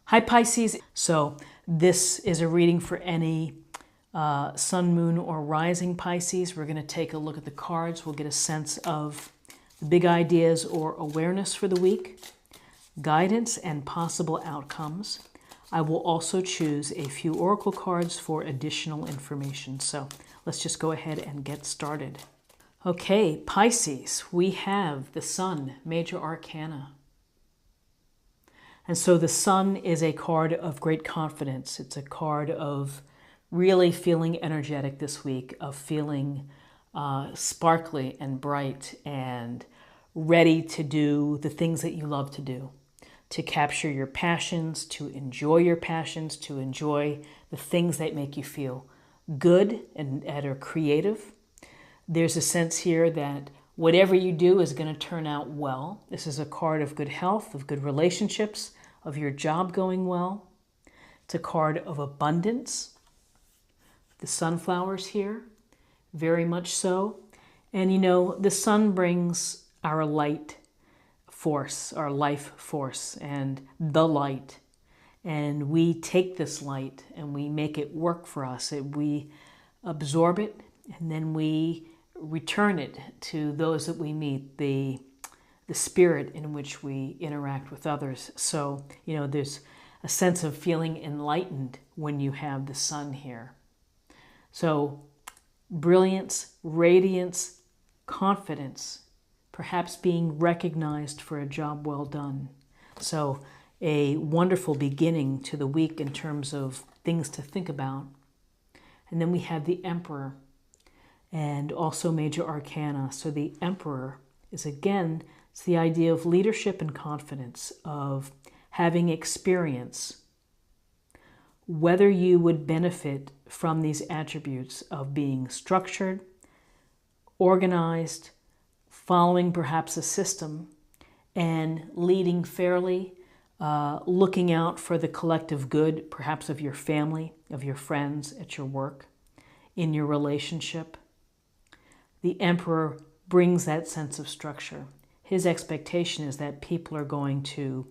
Hi Pisces. So this is a reading for any sun, moon, or rising Pisces. We're going to take a look at the cards. We'll get a sense of the big ideas or awareness for the week, guidance and possible outcomes. I will also choose a few oracle cards for additional information. So let's just go ahead and get started. Okay, Pisces, we have the Sun, Major Arcana. And so the Sun is a card of great confidence. It's a card of really feeling energetic this week, of feeling sparkly and bright and ready to do the things that you love to do, to capture your passions, to enjoy your passions, to enjoy the things that make you feel good and that are creative. There's a sense here that whatever you do is going to turn out well. This is a card of good health, of good relationships, of your job going well. It's a card of abundance. The sunflowers here, very much so. And you know, the sun brings our light force, our life force, and the light. And we take this light and we make it work for us. We absorb it and then we return it to those that we meet, the spirit in which we interact with others. So, you know, there's a sense of feeling enlightened when you have the sun here. So, brilliance, radiance, confidence, perhaps being recognized for a job well done. So, a wonderful beginning to the week in terms of things to think about. And then we have the Emperor and also Major Arcana. So the Emperor is, again, it's the idea of leadership and confidence, of having experience. Whether you would benefit from these attributes of being structured, organized, following perhaps a system, and leading fairly, looking out for the collective good, perhaps of your family, of your friends, at your work, in your relationship. The Emperor brings that sense of structure. His expectation is that people are going to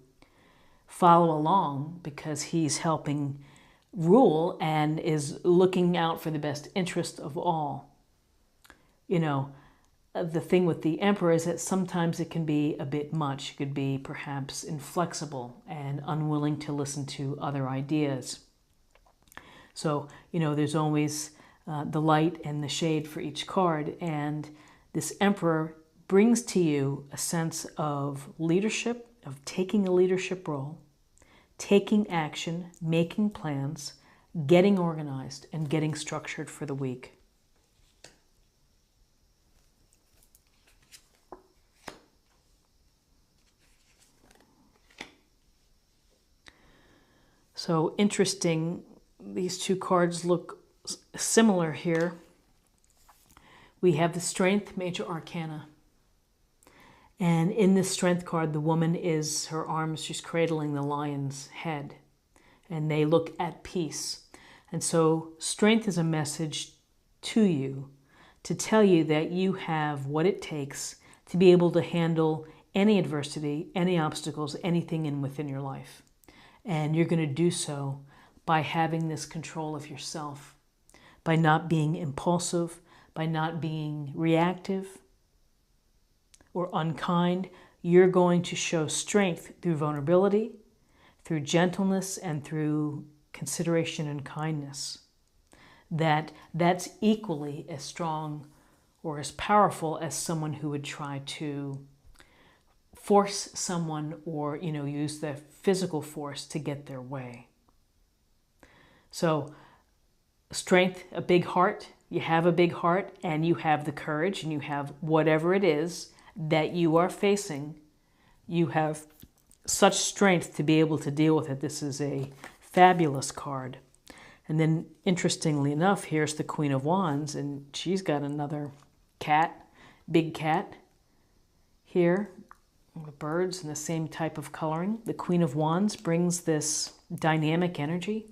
follow along because he's helping rule and is looking out for the best interest of all. You know, the thing with the Emperor is that sometimes it can be a bit much. It could be perhaps inflexible and unwilling to listen to other ideas. So, you know, there's always the light and the shade for each card, and this Emperor brings to you a sense of leadership, of taking a leadership role, taking action, making plans, getting organized, and getting structured for the week. So interesting, these two cards look similar here. We have the Strength, Major Arcana. And in this Strength card, the woman is, her arms, she's cradling the lion's head. And they look at peace. And so Strength is a message to you to tell you that you have what it takes to be able to handle any adversity, any obstacles, anything within your life. And you're going to do so by having this control of yourself, by not being impulsive, by not being reactive or unkind. You're going to show strength through vulnerability, through gentleness, and through consideration and kindness. That's equally as strong or as powerful as someone who would try to force someone or, you know, use the physical force to get their way. So Strength, a big heart. You have a big heart and you have the courage and you have whatever it is that you are facing. You have such strength to be able to deal with it. This is a fabulous card. And then interestingly enough, here's the Queen of Wands, and she's got another cat, big cat here. The birds in the same type of coloring. The Queen of Wands brings this dynamic energy.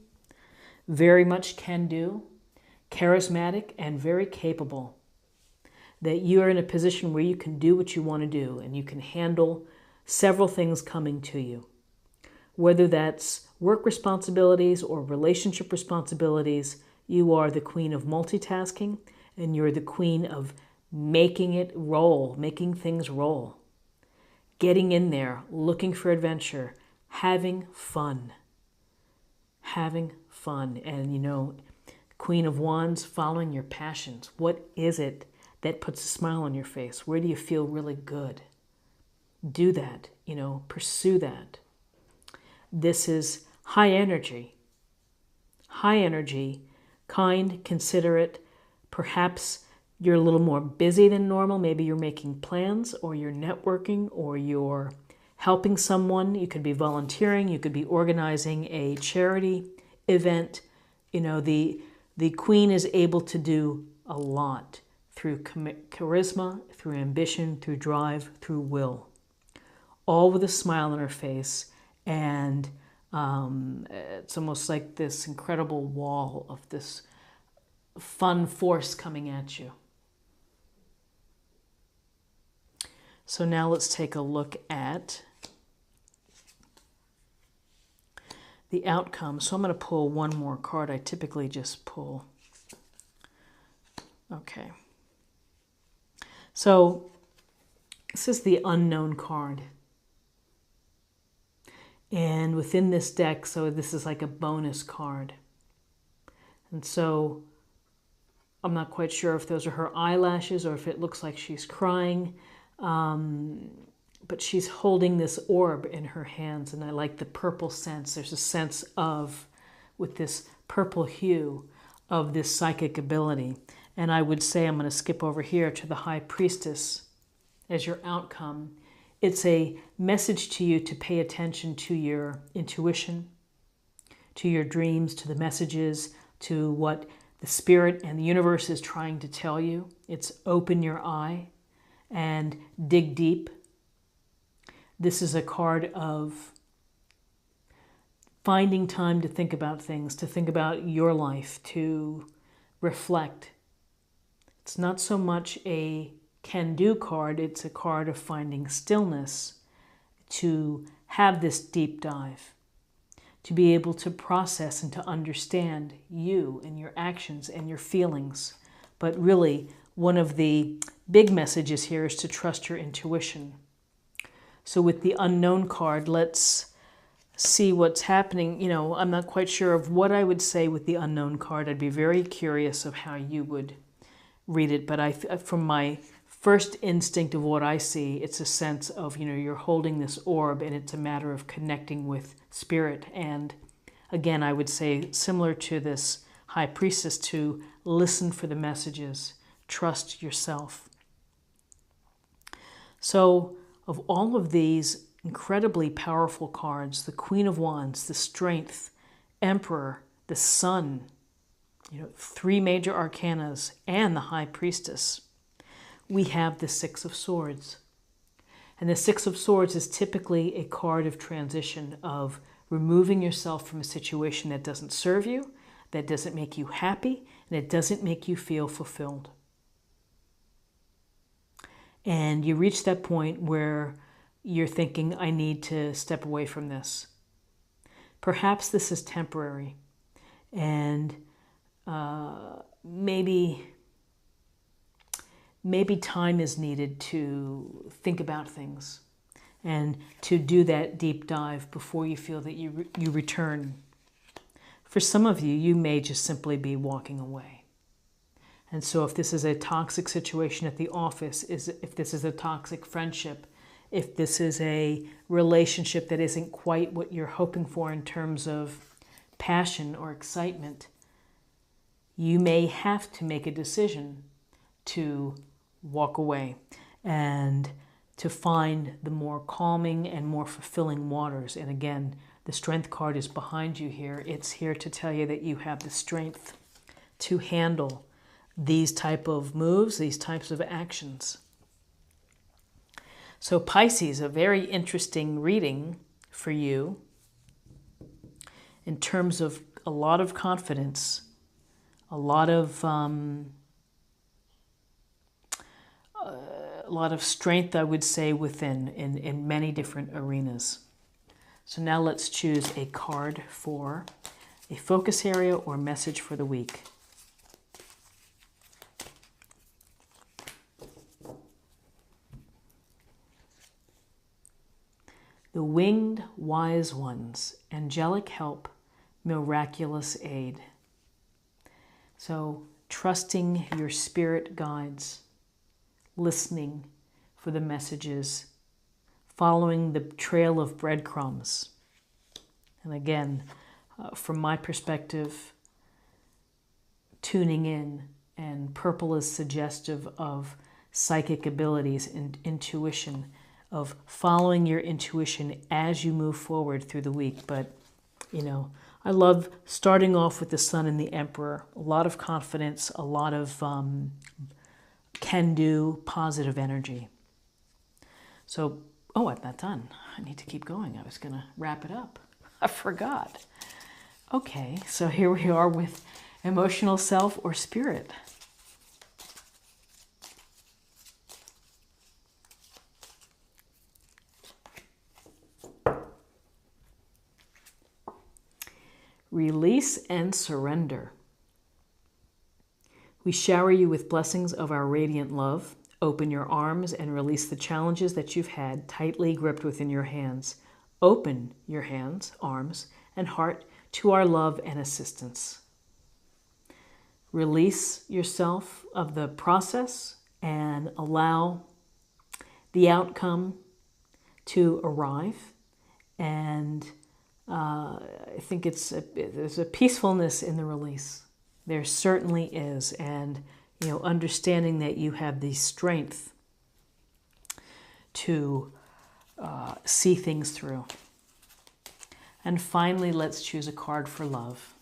Very much can do, charismatic, and very capable. That you are in a position where you can do what you want to do and you can handle several things coming to you. Whether that's work responsibilities or relationship responsibilities, you are the queen of multitasking, and you're the queen of making it roll, making things roll. Getting in there, looking for adventure, having fun. Having fun. And, you know, Queen of Wands, following your passions. What is it that puts a smile on your face? Where do you feel really good? Do that, you know, pursue that. This is high energy. High energy, kind, considerate. Perhaps you're a little more busy than normal. Maybe you're making plans, or you're networking, or you're helping someone. You could be volunteering. You could be organizing a charity event. You know, the queen is able to do a lot through charisma, through ambition, through drive, through will. All with a smile on her face. And it's almost like this incredible wall of this fun force coming at you. So now let's take a look at the outcome. So I'm going to pull one more card. I typically just pull. Okay. So this is the unknown card. And within this deck, so this is like a bonus card. And so I'm not quite sure if those are her eyelashes or if it looks like she's crying. But she's holding this orb in her hands, and I like the purple sense. There's a sense of, with this purple hue, of this psychic ability. And I would say, I'm going to skip over here to the High Priestess as your outcome. It's a message to you to pay attention to your intuition, to your dreams, to the messages, to what the spirit and the universe is trying to tell you. It's open your eye and dig deep. This is a card of finding time to think about things, to think about your life, to reflect. It's not so much a can-do card, it's a card of finding stillness to have this deep dive, to be able to process and to understand you and your actions and your feelings. But really, one of the big messages here is to trust your intuition. So with the unknown card, let's see what's happening. You know, I'm not quite sure of what I would say with the unknown card. I'd be very curious of how you would read it. But from my first instinct of what I see, it's a sense of, you know, you're holding this orb and it's a matter of connecting with spirit. And again, I would say similar to this High Priestess, to listen for the messages, trust yourself. So of all of these incredibly powerful cards, the Queen of Wands, the Strength, Emperor, the Sun, you know, 3 major arcanas, and the High Priestess, we have the Six of Swords. And the Six of Swords is typically a card of transition, of removing yourself from a situation that doesn't serve you, that doesn't make you happy, and it doesn't make you feel fulfilled. And you reach that point where you're thinking, I need to step away from this. Perhaps this is temporary, and maybe time is needed to think about things and to do that deep dive before you feel that you return. For some of you, you may just simply be walking away. And so if this is a toxic situation at the office, if this is a toxic friendship, if this is a relationship that isn't quite what you're hoping for in terms of passion or excitement, you may have to make a decision to walk away and to find the more calming and more fulfilling waters. And again, the Strength card is behind you here. It's here to tell you that you have the strength to handle these type of moves, these types of actions. So Pisces, a very interesting reading for you in terms of a lot of confidence, a lot of strength, I would say, within in many different arenas. So now let's choose a card for a focus area or message for the week. The winged wise ones, angelic help, miraculous aid. So trusting your spirit guides, listening for the messages, following the trail of breadcrumbs. And again, from my perspective, tuning in, and purple is suggestive of psychic abilities and intuition, of following your intuition as you move forward through the week. But, you know, I love starting off with the Sun and the Emperor. A lot of confidence, a lot of can-do, positive energy. So, oh, I'm not done. I need to keep going. I was going to wrap it up. I forgot. Okay, so here we are with emotional self or spirit. Release and surrender. We shower you with blessings of our radiant love. Open your arms and release the challenges that you've had tightly gripped within your hands. Open your hands, arms, and heart to our love and assistance. Release yourself of the process and allow the outcome to arrive. And I think there's a peacefulness in the release. There certainly is. And, you know, understanding that you have the strength to see things through. And finally, let's choose a card for love.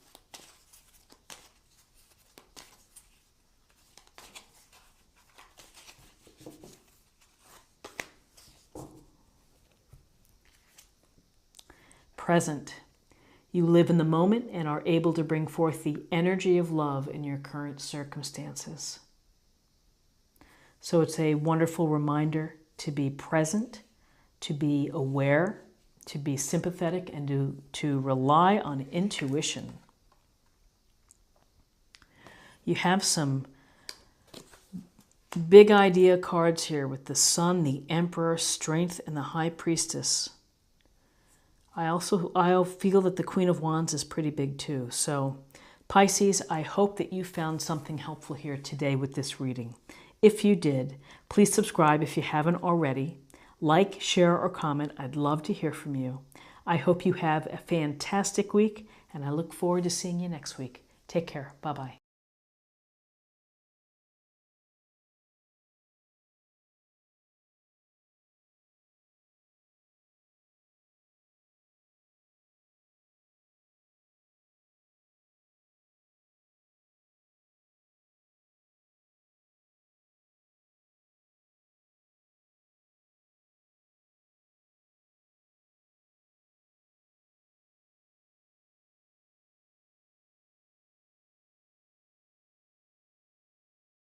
Present. You live in the moment and are able to bring forth the energy of love in your current circumstances. So it's a wonderful reminder to be present, to be aware, to be sympathetic, and to rely on intuition. You have some big idea cards here with the Sun, the Emperor, Strength, and the High Priestess. I feel that the Queen of Wands is pretty big too. So Pisces, I hope that you found something helpful here today with this reading. If you did, please subscribe if you haven't already. Like, share, or comment. I'd love to hear from you. I hope you have a fantastic week, and I look forward to seeing you next week. Take care. Bye-bye.